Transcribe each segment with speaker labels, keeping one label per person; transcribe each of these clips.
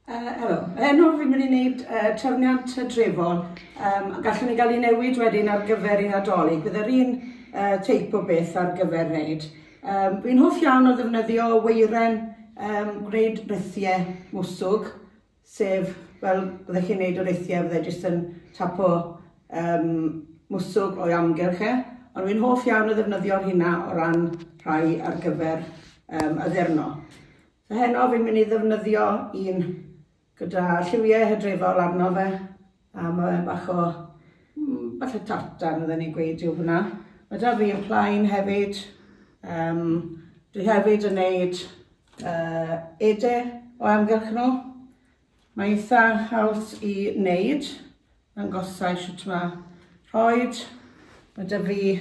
Speaker 1: Helo, enw fi'n mynd i wneud trefniant hydrefol. Gallwn ni gael ei newid wedyn ar gyfer un Nadolig. Bydd yr un teip o beth ar gyfer wneud. Fi'n hoff iawn o ddefnyddio weiren gwneud rithiau mwswg, sef fel byddech chi'n gwneud o rithiau, byddai jyst yn tapo mwswg o'i amgylch e. Ond fi'n hoff iawn o ddefnyddio hynna o ran rhai ar gyfer y ddirno. Heno fi'n mynd i ddefnyddio un gyda lliwiau hydrefol arno fe, a mae bach o falle tartan oedden ni'n gweud yw hwnna. Mae da fi yn plaen hefyd. Dwi hefyd yn gwneud ede o amgylch nhw. Mae eitha haws i wneud, yn gosau siwt yma rhoed. Mae da fi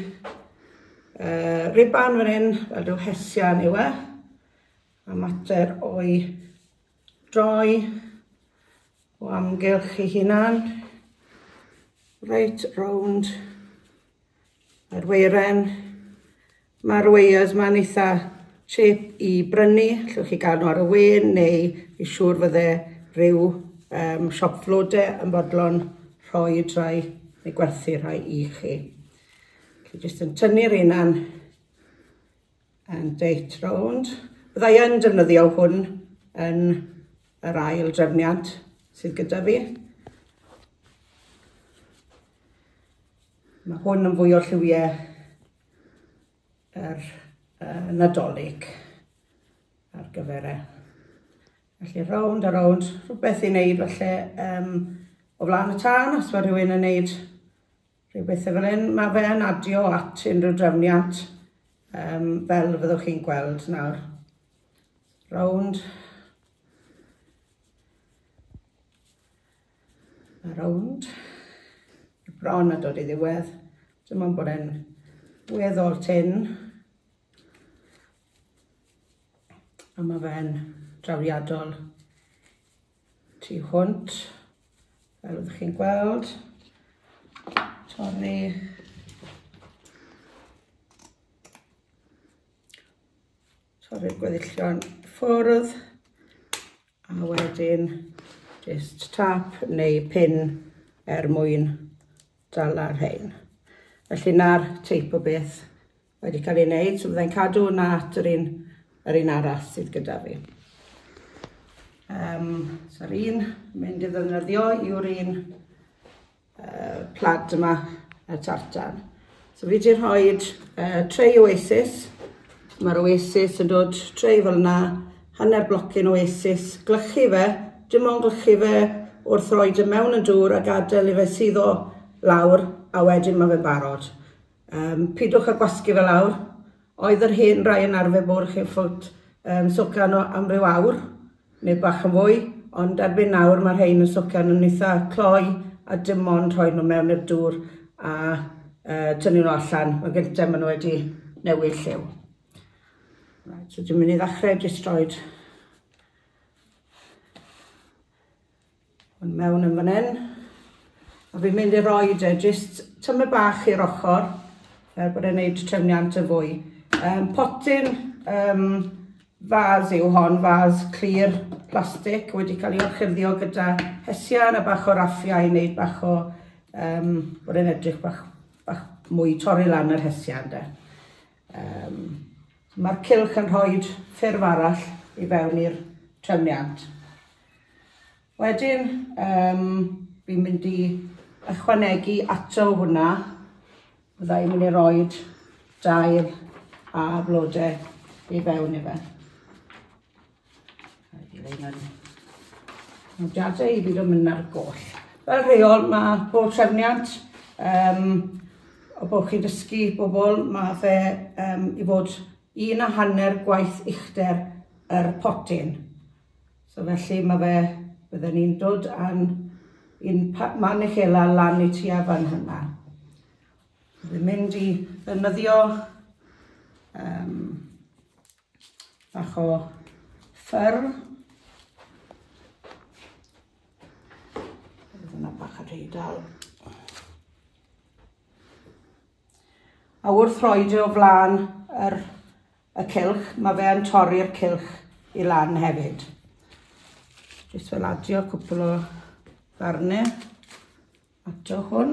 Speaker 1: riban fan hyn, fel rhyw hesian yw e. A mater o'i droi o amgylch ei hunan, reit rownd yr weiren. Mae'r weirs ma'n eitha shape i brynu, llwch chi gael nhw ar y wen, neu i siŵr fydde rhyw siop flodau yn bodlon rhoi rai neu gwerthu rhai i chi. Felly jyst yn tynnu'r unan yn deit rownd. Byddai yn defnyddio hwn yn yr ail drefniant sydd gyda fi. Mae hwn yn fwy o lliwiau yr Nadolig ar gyfer e. Felly rownd a rownd, rhywbeth i wneud falle o flaen y tân, os mae rhywun yn wneud rhywbeth fel hyn. Mae fe yn adio at unrhyw drefniant fel fyddwch chi'n gweld nawr. Rownd. A rownd. Bron a dod i ddiwedd. Dim ond bod e'n weddol tyn. A mae fe'n drawiadol tu hwnt. Fel ydych chi'n gweld. Torri. Torri'r gweddillion ffwrdd. A wedyn just tap neu pin mwyn dala'r rhain. Felly na'r teip o beth wedi cael ei wneud, so byddai'n cadw hwnna at yr un arall sydd gyda fi. So'r un mynd i ddefnyddio yw'r un plad yma, y tartan. So fi wedi rhoi trei oasis. Mae'r oasis yn dod trei fel yna, hanner blocyn oasis, glychu fe, dim ond glychu fe wrth roed y mewn yn dŵr a gadael i fe suddo lawr, a wedyn mae fe'n barod. Pidwch â gwasgu fe lawr. Oedd yr hen rai yn arfer bod chi'n ffwt swcan am ryw awr, neu bach yn fwy, ond erbyn nawr mae'r rhain yn swcan yn eitha cloi a dim ond rhoi nhw mewn i'r dŵr a tynnu nhw allan. Mae gyntaf maen nhw wedi newid lliw. Right, so dwi'n mynd i ddechrau jyst roed hwn mewn yn fan hyn. A fi'n mynd i roed jyst tymed bach i'r ochr, fel bod e'n gwneud trefniant y fwy. Potyn fas yw hon, fas clir plastig, wedi cael ei orchuddio gyda hesian a bach o raffiau i wneud bach o, bod e'n edrych bach mwy torri lan yr hesian de. Mae'r cylch yn rhoi ffurf arall i fewn i'r trefniant. Wedyn, fi'n mynd i ychwanegu ato hwnna. Byddai'n mynd i roi dail a blodau i fewn i fe. Nodiadau i byd o mynd ar goll. Fel rheol, mae bob trefniant o bod chi'n dysgu bobl, mae fe i fod 1.5 gwaith uchder yr potyn. So felly mae fe, bydden ni'n dod a'n un man eich ela lan i tua fan hynna. Fi'n mynd i ddefnyddio bach o ffyr. Bydd yna bach o reidal. A wrth roed o flaen y cylch, mae fe yn torri'r cylch i lan hefyd. Jyst fel adio cwpl o ddarnau ato hwn.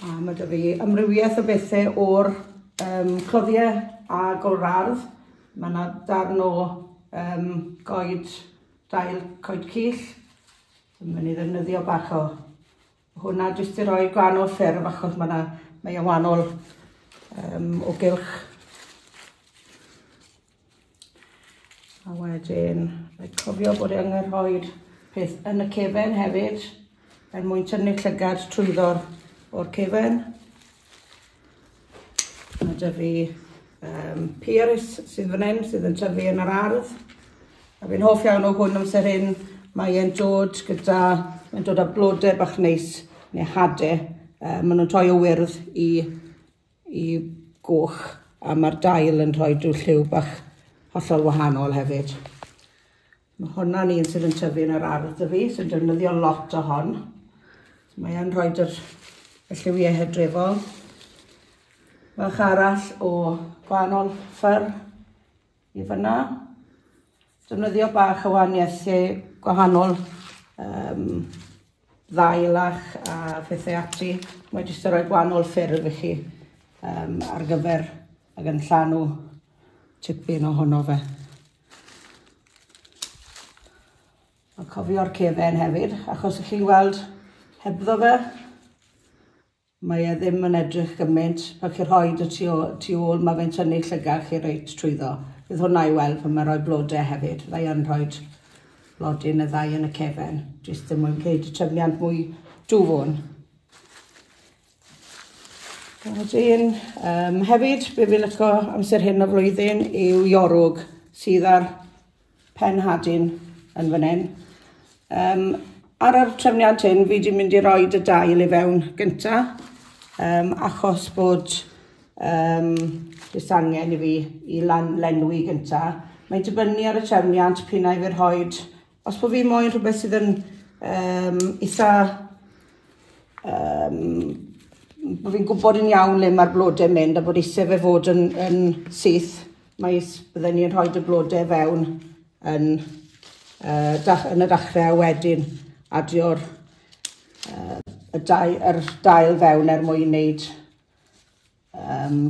Speaker 1: A mae 'da fi amrywiaeth o bethau o'r cloddiau a o'r ardd. Mae yna darn o goed dail coed cyll. Dwi'n mynd i ddefnyddio bach o hwnna jyst i roi gwahanol ffurf achos mae yn wahanol o gylch. A wedyn, rhaid cofio bod e angen rhoi peth yn y cefen hefyd mwyn tynnu llygad trwyddo'r o'r cefen. Mae 'da fi pears sydd fan hyn, sydd yn tyfu yn yr ardd. A fi'n hoff iawn o hwn amser hyn. Mae'n dod â blodau bach neis, neu hadau. Maen nhw'n troi o wyrdd i goch, a mae'r dail yn rhoi drwy lliw bach hollol wahanol hefyd. Mae hwnna'n un sydd yn tyfu yn yr ardd 'da fi, sy'n defnyddio lot o hon. Mae'n rhoi y lliwiau hydrefol. Bach arall o gwahanol ffyr i fyna. Defnyddio bach o wahaniaethau gwahanol ddailach a phethau ati. Mae jyst yn rhoi gwahanol ffurf i chi ar gyfer ac yn llanw tipyn ohono fe. A cofio'r cefen hefyd, achos ych chi'n gweld hebddo fe, mae e ddim yn edrych gymaint. Pan chi'n rhoi tu ôl, mae fe'n tynnu llygad chi reit trwyddo. Bydd hwnna i weld pan mae'n rhoi blodau hefyd. Fydda i yn rhoi blodyn y ddau yn y cefen, jyst yn mwyn gwneud y trefniant mwy dwfwn. Wedyn, hefyd, be fi'n licio amser hyn o flwyddyn yw iorwg sydd ar pen hadyn yn fan hyn. Ar yr trefniant hyn, fi wedi mynd i roi y dail i fewn gyntaf, achos bod jyst angen i fi i lenwi gyntaf. Mae'n dibynnu ar y trefniant p'un ai fi rhoi, os bod fi moyn rhywbeth sydd yn eitha, bod fi'n gwybod yn iawn le mae'r blodau mynd a bod eisiau fe fod yn syth, bydden ni'n rhoi y blodau fewn yn y dechrau wedyn adio'r dail fewn mwyn wneud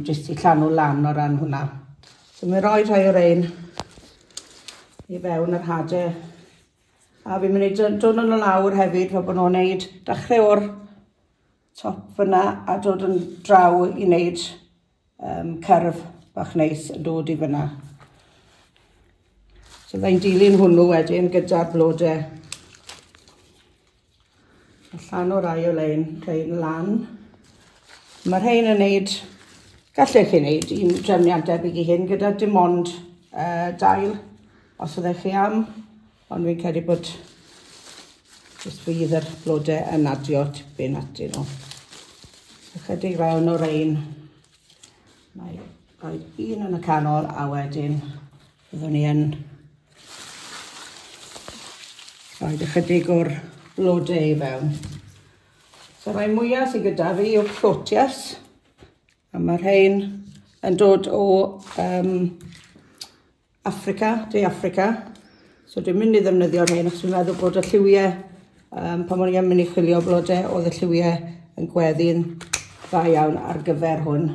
Speaker 1: jyst i llanw lan o ran hwnna. So mi'n rhoi rhai o'r ein i fewn yr hadau. A fi'n mynd i dod yn y lawr hefyd fel bod nhw'n wneud dechrau o'r top fyna a dod yn draw i wneud cyrf bach neis yn dod i fyna. So fe'n dilyn hwnnw wedyn gyda'r blodau. Allan o rai o lein, rhain lan. Mae'r rhain yn wneud, gallech chi wneud un drefniant debyg i hyn gyda dim ond dail, os ydych chi am, ond fi'n credu bod jyst fydd yr blodau yn adio tipyn atyn nhw. Ychydig fewn o rein, mae rhoi un yn y canol a wedyn byddwn ni yn rhoi ychydig o'r blodau i fewn. So rai mwyaf sydd gyda fi yw'r proteus, a mae'r rhain yn dod o De Affrica. So dwi'n mynd i ddefnyddio rhain achos dwi'n meddwl bod y lliwiau, pan o'n i yn mynd i chwilio blodau, oedd y lliwiau yn gweddi'n dda iawn ar gyfer hwn.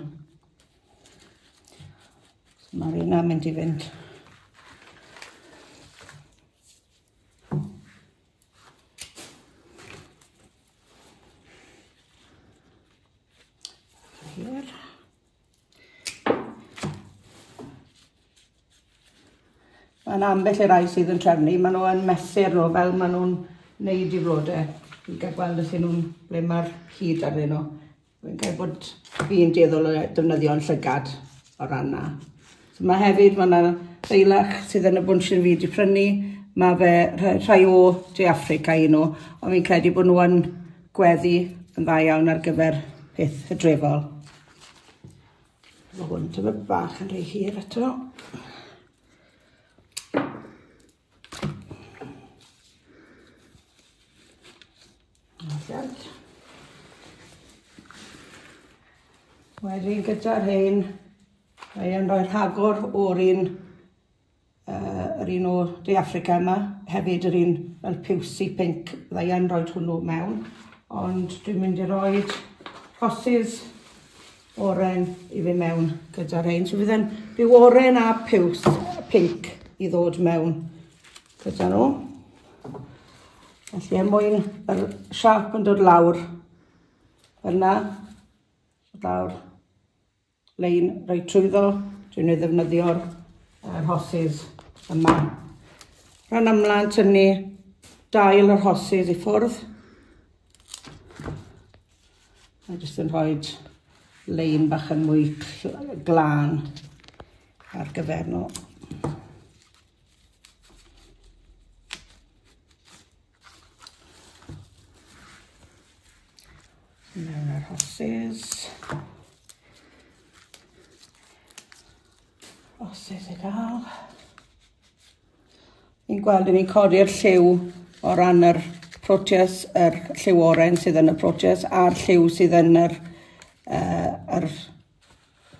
Speaker 1: So mae'r unna'n mynd i fynd. Here. Mae'n ambell i rai sydd yn trefnu, maen nhw yn mesur nhw fel maen nhw'n neud i flodau. Fi'n cael gweld ydyn nhw'n ble mae'r hyd arnyn nhw. Fi'n cael bod fi'n dueddol o defnyddio'n llygad o ran na. So mae hefyd, mae yna ddeilach sydd yn y bwnsyn fi wedi prynu. Mae fe rhai o De Affrica un nhw, ond fi'n credu bod nhw yn gweddi yn dda iawn ar gyfer peth hydrefol. Mae hwn tyfa bach yn rhy hir eto. Wedyn gyda'r rhain, mae'n rhoi rhagor o'r un yr un o De Affrica yma, hefyd yr un fel piwsi pink, byddai yn rhoi hwnnw mewn. Ond dwi'n mynd i roi rhosys oren i fi mewn gyda'r ein. So fydd yn byw oren a piws pink i ddod mewn gyda nhw. Felly mwyn yr siap yn dod lawr yna, lawr lein rhoi trwyddo, dwi'n ei ddefnyddio'r rhosys yma. Rhan ymlaen tynnu dail yr rhosys i ffwrdd. A jyst yn rhoi lein bach yn mwy glân ar gyfer nhw. Mewn yr rhosys. Rhosys i gael. Ni'n gweld ni'n codi'r lliw o ran yr proteus, yr lliw oren sydd yn y proteus, a'r lliw sydd yn yr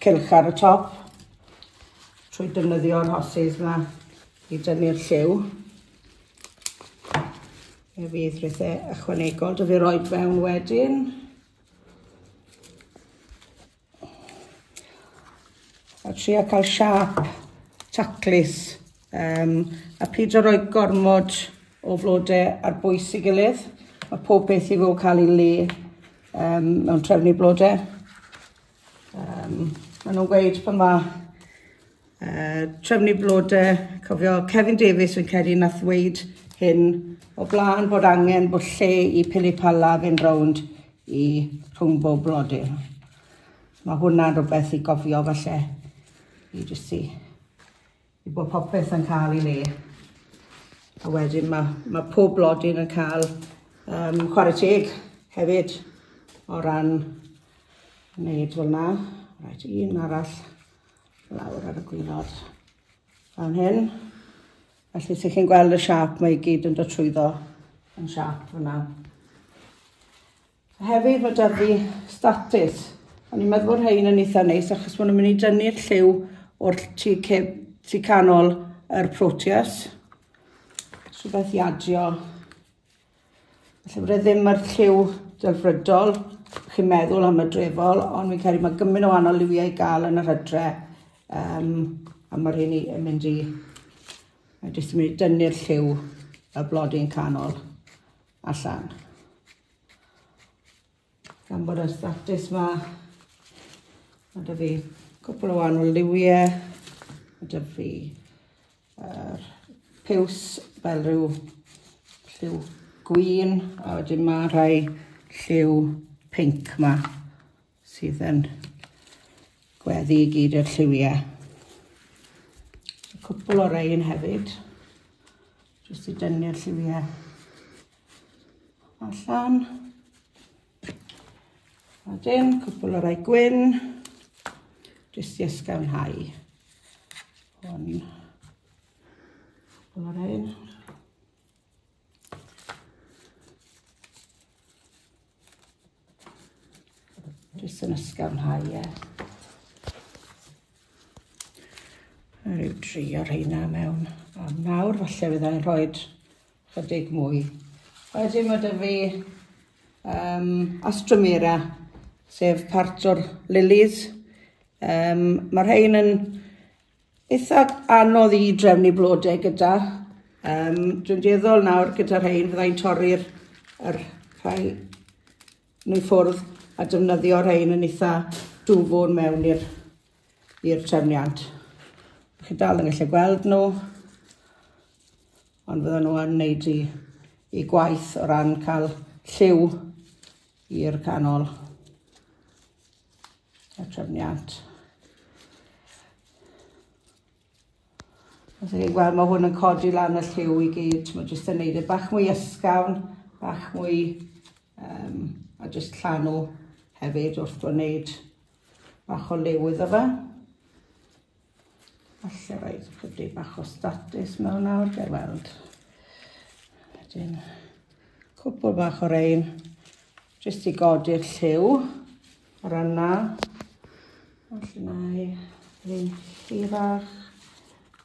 Speaker 1: cylch ar y top. Trwy defnyddio'r rhosys yma i dynnu'r lliw. Fe fydd rhywbeth ychwanegol, dy fi roed fewn wedyn. A trio cael siap taclus. A peidio rhoi gormod o flodau ar bwys i gilydd. Mae pob beth i fod cael ei le mewn trefnu blodau. Maen nhw'n gweud pan mae trefnu blodau, cofio Kevin Davies fi'n credu nath ddweud hyn o blaen bod angen bod lle i pili pala fynd rownd i rhwng bob blodau. Mae hwnna'n rhywbeth i gofio falle i jyst i bod popeth yn cael ei le. A wedyn mae pob blodyn yn cael chwarae teg hefyd o ran wneud fel yna. Rhaid un arall lawr ar y gwylod fan hyn. Felly sy'n chi'n gweld y siap mae i gyd yn dod trwyddo yn siap fyna. Hefyd mae 'da fi statys. O'n i'n meddwl bod rhain yn eitha neis achos maen nhw'n mynd i dynnu'r lliw o'r tu canol yr proteus. Rhywbeth i adio. Felly bod e ddim yr lliw delfrydol, chi'n meddwl am y drefol, ond fi'n credu mae gymaint o wahanol liwiau i gael yn yr hydre. A mae'r hyn yn mynd i jyst yn mynd i dynnu'r lliw y blodyn canol allan. Gan bod y statys yma, mae 'da fi cwpl o wahanol liwiau. Mae 'da fi piws fel rhyw lliw gwyn, a wedyn mae rhai lliw pink yma sydd yn gweddi i gyd i'r lliwiau. Cwpl o rein hefyd, jyst i dynnu'r lliwiau allan. Wedyn, cwpl o rai gwyn, jyst i ysgafnhau hwn. Cwpl o rein. Jyst yn ysgafnhau, ie. Rhyw 3 o'r rheina mewn. A nawr falle byddai'n rhoi chydig mwy. Wedyn mae 'da fi astromera, sef part o'r lilies. Mae'r rhain yn eitha anodd i drefnu blodau gyda. Dwi'n dueddol nawr gyda'r rhain fyddai'n torri'r rhai nhw i ffwrdd a defnyddio'r rhain yn eitha dwfwn mewn i'r trefniant. Chi dal yn gallu gweld nhw, ond fydden nhw yn wneud i gwaith o ran cael lliw i'r canol y trefniant. Os chi'n gweld, mae hwn yn codi lan y lliw i gyd. Mae jyst yn wneud e bach mwy ysgafn, bach mwy a jyst llanw hefyd wrth wneud bach o liw iddo fe. Falle rhaid chydig bach o statys mewn nawr, gael weld. Wedyn, cwpl bach o rein, jyst i godi'r lliw ar yna. Felly na i un llifach.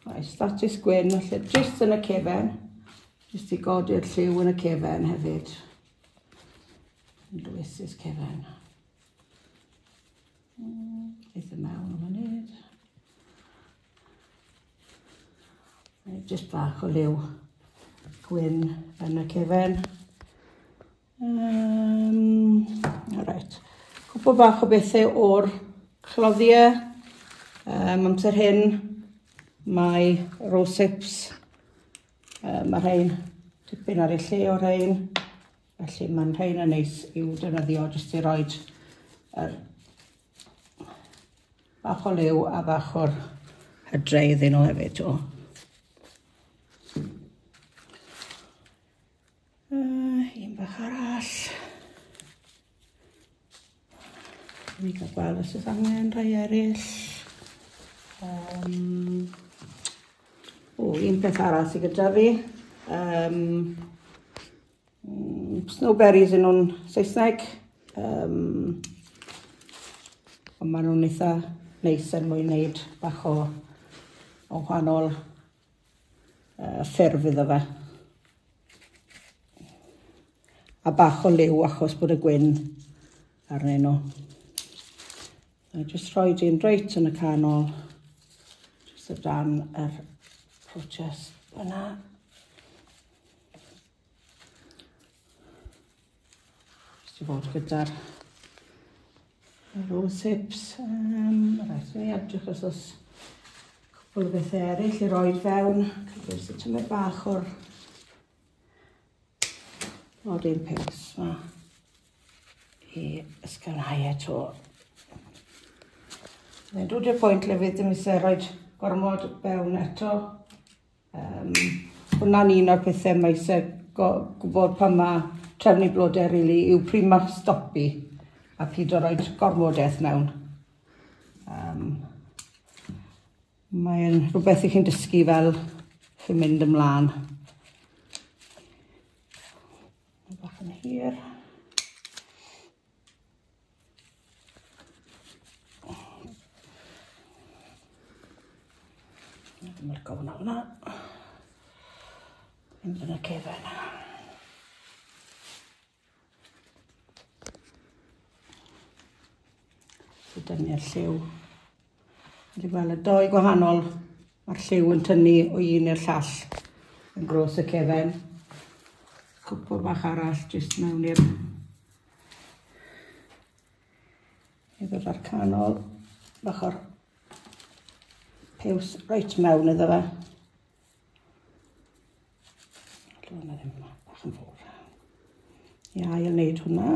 Speaker 1: Right, statws gwyn, felly jyst yn y cefen. Jyst i godi'r lliw yn y cefen hefyd. Yn dwysus cefen. Eitha mewn o mynydd. Jyst bach o liw gwyn yn y cefen. Right. Cwpl bach o bethau o'r cloddiau. Amser hyn, mae rosips. Mae rhain tipyn ar ei lle o'r rhain. Felly mae'n rhain yn neis i'w defnyddio jyst i roed bach o liw a bach o'r hydref iddyn nhw hefyd. Un bach arall. Mi gael gweld os oes angen rhai eraill. Un peth arall sydd gyda fi. Snowberries yn nhw'n Saesneg. Ond maen nhw'n eitha neis yn mwyn wneud bach o wahanol ffurf iddo fe. A bach o liw achos bod y gwyn arnyn nhw. Jyst rhoi un reit yn y canol. Jyst o dan yr protest yna. Jyst i fod gyda'r rosips. Reit, dwi'n edrych os oes cwbl o bethau eraill i roed fewn. Jyst i tymor bach o'r blodyn piws yma i ysgafnhau eto. Dwi'n i'r pwynt lefydd ddim eisiau rhoi gormod fewn eto. Hwna'n un o'r pethau mae eisiau gwybod pan mae trefnu blodau rili yw pryd mae stopi a pryd o rhoi gormodaeth mewn. Mae'n rhywbeth i chi'n dysgu fel chi'n mynd ymlaen. Bach yn hir. Mae'r gofna hwnna. Mynd yn y cefen. So dynnu'r lliw. Wedi gweld y doi gwahanol. Mae'r lliw yn tynnu o un i'r llall yn gros y cefen. Cwpl bach arall jyst mewn i'r ddod ar canol. Bach o'r piws reit mewn iddo fe. Hwna ddim bach yn fawr. I ail wneud hwnna.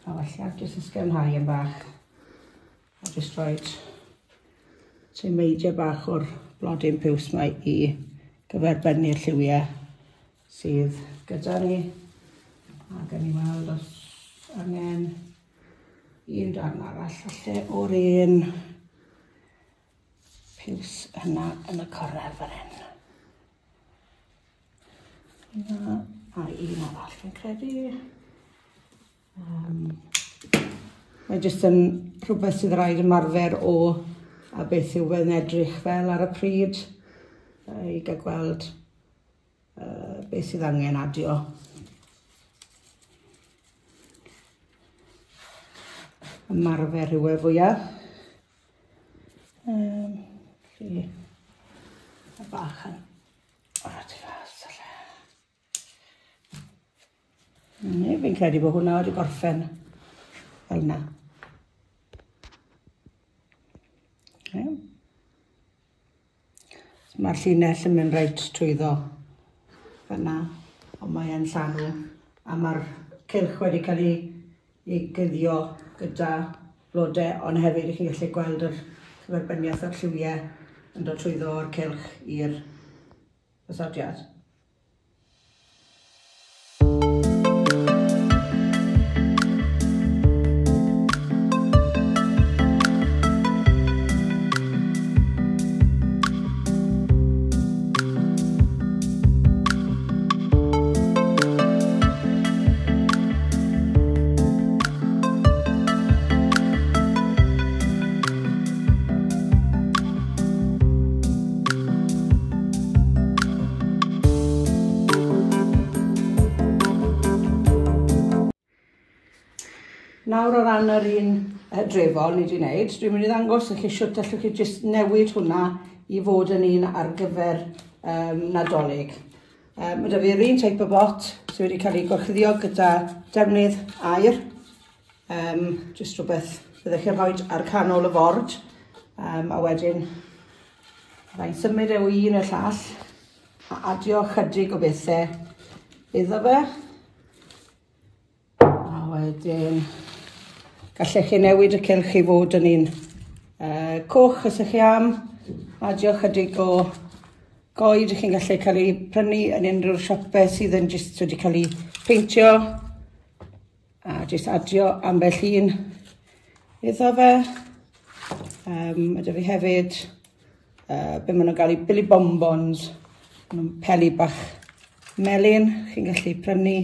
Speaker 1: A falle jyst ysgafnhau yn bach. A jyst roed meidiau bach o'r blodyn piws yma i gyferbynnu'r lliwiau sydd gyda ni. A gan i weld os angen un darn arall falle o'r un piws yna yn y cornel fan hyn. Yna, a un arall fi'n credu. Mae jyst yn rhywbeth sydd rhaid ymarfer o a beth yw fe'n edrych fel ar y pryd i gael gweld beth sydd angen adio. Ymarfer yw e fwyaf. Y bach yn o'r fas alle. Fi'n credu bod hwnna wedi gorffen fel yna. Mae'r llinell yn mynd reit trwyddo fyna, ond mae e'n llanw. A mae'r cylch wedi cael ei gyddio gyda blodau, ond hefyd i chi'n gallu gweld yr cyferbyniaeth o'r lliwiau yn dod trwyddo o'r cylch i'r ysodiad. Nawr o ran yr un drefol ni wedi wneud, dwi'n mynd i ddangos i chi siwt allwch chi jyst newid hwnna i fod yn un ar gyfer Nadolig. Mae da fi'r un teip o bot sydd wedi cael ei gorchuddio gyda defnydd aer. Jyst rhywbeth byddwch chi'n rhoi ar canol y ford. A wedyn, byddai'n symud o un y llall a adio chydig o bethau iddo fe. A wedyn, gallech chi newid y cylch i fod yn un coch os ych chi am. Adio chydig o goed ych chi'n gallu cael ei prynu yn unrhyw siopau sydd yn jyst wedi cael ei peintio. A jyst adio ambell un iddo fe. Mae da fi hefyd, be maen nhw'n gael ei Billy Bonbons, nhw'n peli bach melyn, chi'n gallu prynu.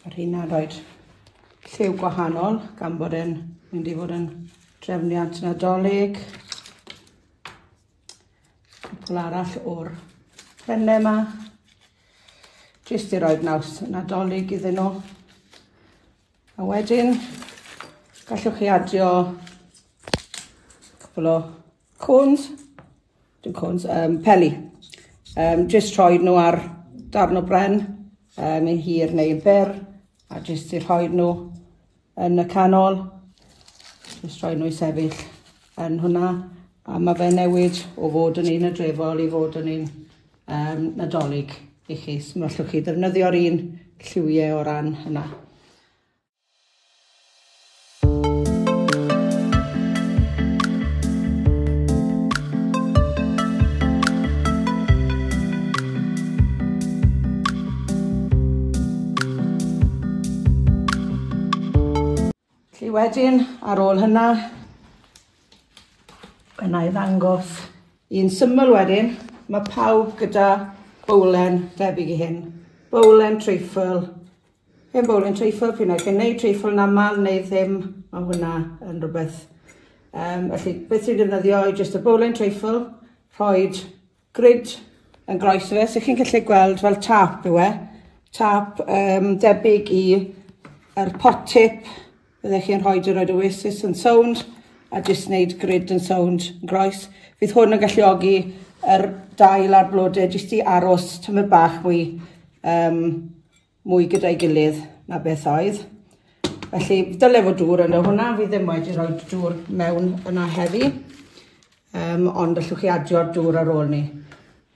Speaker 1: Mae'r hynna'n rhoi lliw gwahanol, gan bod e'n mynd i fod yn drefniant Nadolig. Cwpl arall o'r pennau yma. Jyst i roi naws Nadolig iddyn nhw. A wedyn, gallwch chi adio cwpl o cones, peli. Jyst rhoi nhw ar darn o bren, yn hir neu yn byr, a jyst i rhoi nhw yn y canol. Jyst rhoi nhw i sefyll yn hwnna. A mae fe newid o fod yn un y drefol i fod yn un Nadolig i chi. So allwch chi ddefnyddio'r un lliwiau o ran hynna. Wedyn, ar ôl hynna, yna i ddangos un syml wedyn. Mae pawb gyda bowlen debyg i hyn. Bowlen treifl. Hyn bowlen treifl, pwy na chi'n neud treifl yn aml neu ddim, mae hwnna yn rhywbeth. Felly, beth sy'n defnyddio i jyst y bowlen treifl, rhoi grid yn groes fe, so chi'n gallu gweld fel tap yw e. Tap debyg i pot tip. Byddech chi'n rhoi yr oasis yn sound a jyst wneud grid yn sound yn groes. Fydd hwn yn galluogi yr dail a'r blodau jyst i aros tymor bach mwy gyda'i gilydd na beth oedd. Felly, dyle fod dŵr yna hwnna. Fi ddim wedi rhoi dŵr mewn yna heddi. Ond allwch chi adio'r dŵr ar ôl ni.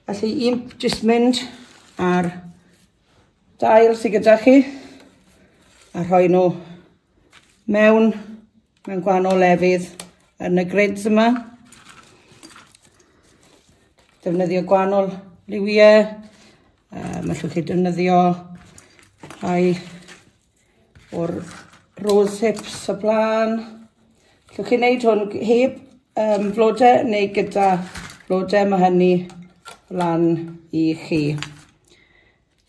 Speaker 1: Felly, jyst mynd ar dail sydd gyda chi a rhoi nhw mewn gwahanol lefydd yn y grids yma. Defnyddio gwahanol liwiau. Allwch chi defnyddio rhai o'r rose hips o blaen. Allwch chi wneud hwn heb flodau neu gyda flodau, mae hynny lan i chi.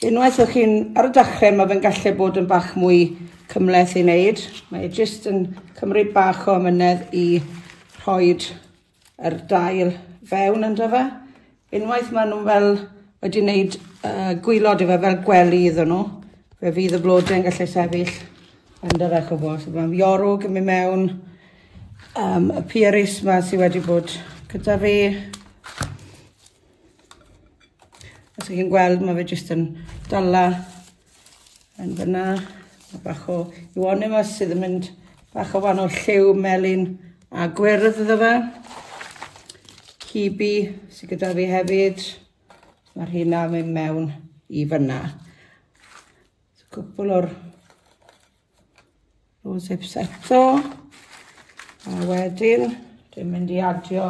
Speaker 1: Unwaith ych chi'n ar y dechrau, mae fe'n gallu bod yn bach mwy cymleth i wneud. Mae jyst yn cymryd bach o amynedd i rhoi yr dail fewn ynddo fe. Unwaith maen nhw fel wedi wneud gwylod i fe fel gwely iddyn nhw, fe fydd y blodau yn gallu sefyll yn yr echobos. Mae'n fiorwg yn mynd mewn, y pieris yma sydd wedi bod gyda fi. Os ych chi'n gweld, mae fe jyst yn dala yn fyna. Mae bach o iwon yma sydd yn mynd bach o wahanol lliw, melyn a gwyrdd iddo fe. Cibi sydd gyda fi hefyd. Mae'r hynna mynd mewn i fyna. Cwpl o'r rose hips eto. A wedyn, dwi'n mynd i adio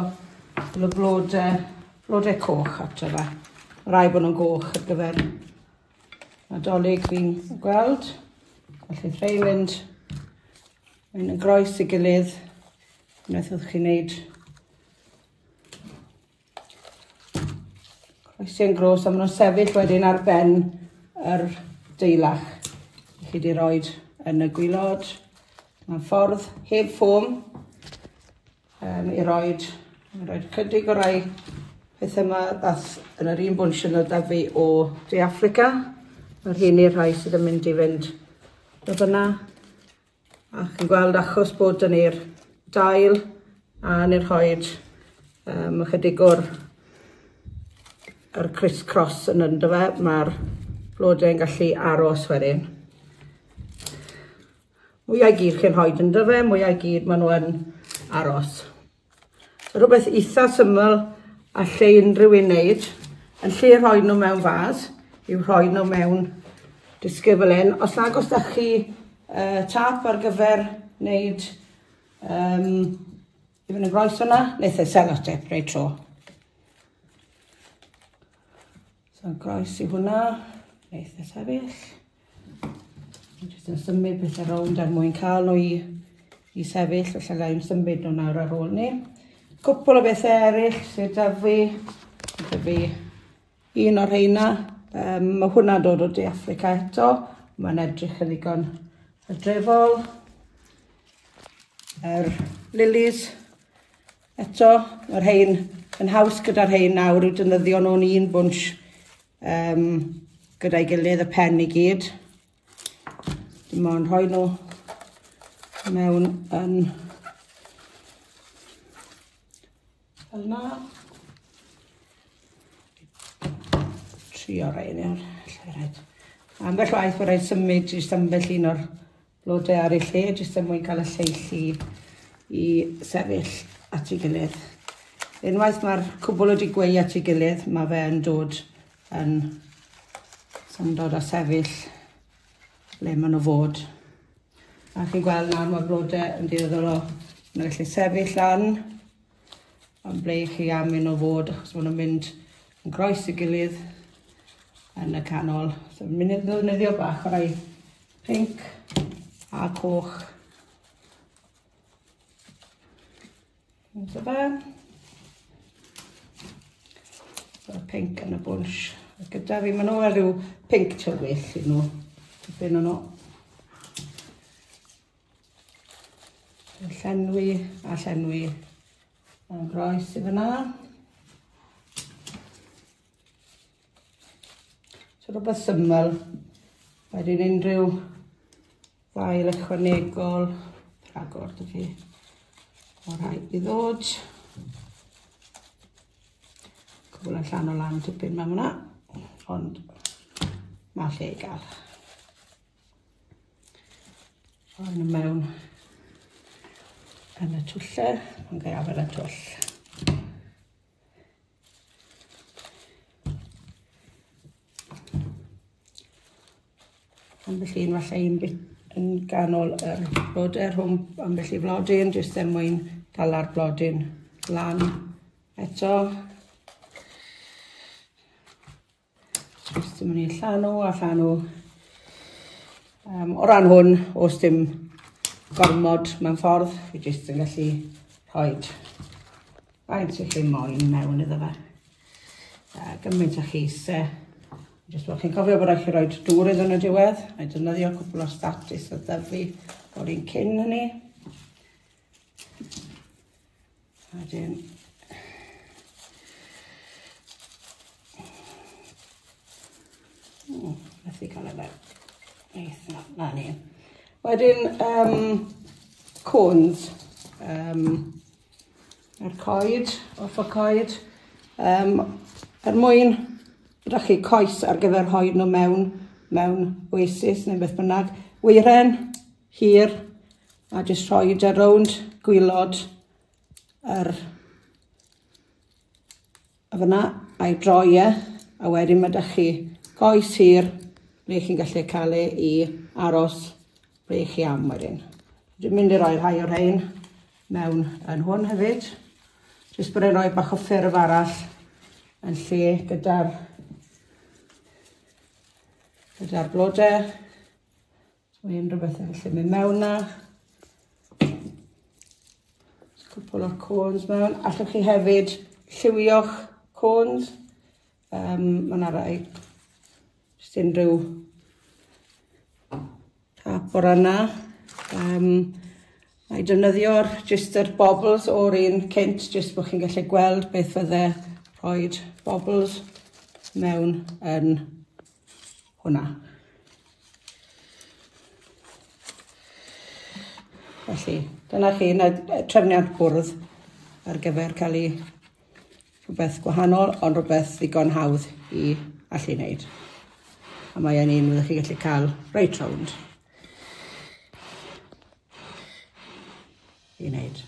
Speaker 1: y blodau coch ato fe. Rai bod nhw'n goch ar gyfer Nadolig fi'n gweld. Felly rhai mynd yn groes i gilydd. Unwaith ydych chi'n gwneud croesiau'n gros a maen nhw'n sefyll wedyn ar ben yr deilach. Chi wedi rhoi yn y gwylod. Mae'n ffordd heb ffôm i rhoi chydig o rai pethau yma yn yr un bwnsyn o da fi o De Affrica. Mae'r hyn i'r rhai sydd yn mynd i fynd o fyna. A chi'n gweld achos bod yn i'r dail a yn i'r hoed ychydig o'r criss-cross yn ynddo fe, mae'r blodau'n gallu aros wedyn. Mwyau gyd chi'n hoed ynddo fe, mwyau gyd maen nhw yn aros. So rhywbeth eitha syml a lle unrhyw un wneud, yn lle rhoi nhw mewn fas, yw rhoi nhw mewn disgyflyn. Os nag os da chi tap ar gyfer wneud i fynd yn groes hwnna, wneud e selotip neu tro. So groes i hwnna, wneud e sefyll. Jyst yn symud beth rownd mwyn cael nhw i sefyll, felly gai'n symud nhw nawr ar ôl ni. Cwpl o bethau eraill sydd da fi. Un o'r rheina. Mae hwnna'n dod o De Affrica eto. Mae'n edrych yn ddigon hydrefol. Lilies eto. Mae'r rhain yn haws gyda'r rhain nawr yw defnyddio nhw'n un bwns gyda'i gilydd y pen i gyd. Dim ond rhoi nhw mewn yn fel na. Trio rhain i'r ambell waith bod rhaid symud jyst ambell un o'r blodau ar ei lle, jyst yn mwyn cael y lleill i sefyll at ei gilydd. Unwaith mae'r cwbl wedi gweu at ei gilydd, mae fe yn dod a sefyll ble maen nhw fod. A chi'n gweld nawr mae blodau yn dioddol o yn gallu sefyll lan, ond ble chi am un o fod, achos maen nhw'n mynd yn groes i gilydd yn y canol. So mynd i'n ddefnyddio bach o rai pink a coch. So fe. So pink yn y bwns. Gyda fi, maen nhw ar ryw pink tywyll i nhw. Dipyn o nhw. Llenwi yn groes i fyna. So rhywbeth syml. Wedyn unrhyw ddail ychwanegol, rhagor dy fi o rhaid i ddod. Cwbl yn llan o lan tipyn mewn hwnna, ond mae lle i gael. Rhoi nhw mewn yn y twlle, yn gael y twll. Ambell un falle un bit yn ganol yr blodau rhwng ambell i flodyn, jyst er mwyn dala'r blodyn lan eto. Jyst yn mynd i llanw a llanw. O ran hwn, os dim gormod mewn ffordd, fi jyst yn gallu rhoi faint sy'n chi moyn mewn iddo fe. Gymaint o chys. Jyst bod chi'n cofio bod eich rhoi dŵr iddyn nhw diwedd. Mae'n defnyddio cwpl o status o ddyfu o'r un cyn hynny. Wedyn. Methu cael ei fe. Na ni. Wedyn, cones. Coed, off o coed. Mwyn ydych chi coes ar gyfer rhoi nhw mewn oasis neu beth bynnag. Weiren, hir, a jyst rhoi ar rownd gwylod fyna a'i droi a wedyn mae ydych chi coes hir ble chi'n gallu cael i aros ble chi am wedyn. Dwi'n mynd i roi rhai o'r rhain mewn yn hwn hefyd. Jyst bod e'n rhoi bach o ffurf arall yn lle gyda'r blodau. So unrhyw beth yn gallu mynd mewn na. Cwpl o'r cones mewn. Allwch chi hefyd lliwio'ch cones. Mae yna rai jyst unrhyw tap o'r yna. Mae defnyddio'r jyst yr bobbles o'r un cynt, jyst bod chi'n gallu gweld beth fydde rhoi bobbles mewn yn hwnna. Felly, dyna chi trefniant bwrdd ar gyfer cael ei rhywbeth gwahanol, ond rhywbeth ddigon hawdd i allu wneud. A mae yn un fyddwch chi gallu cael reit rownd i wneud.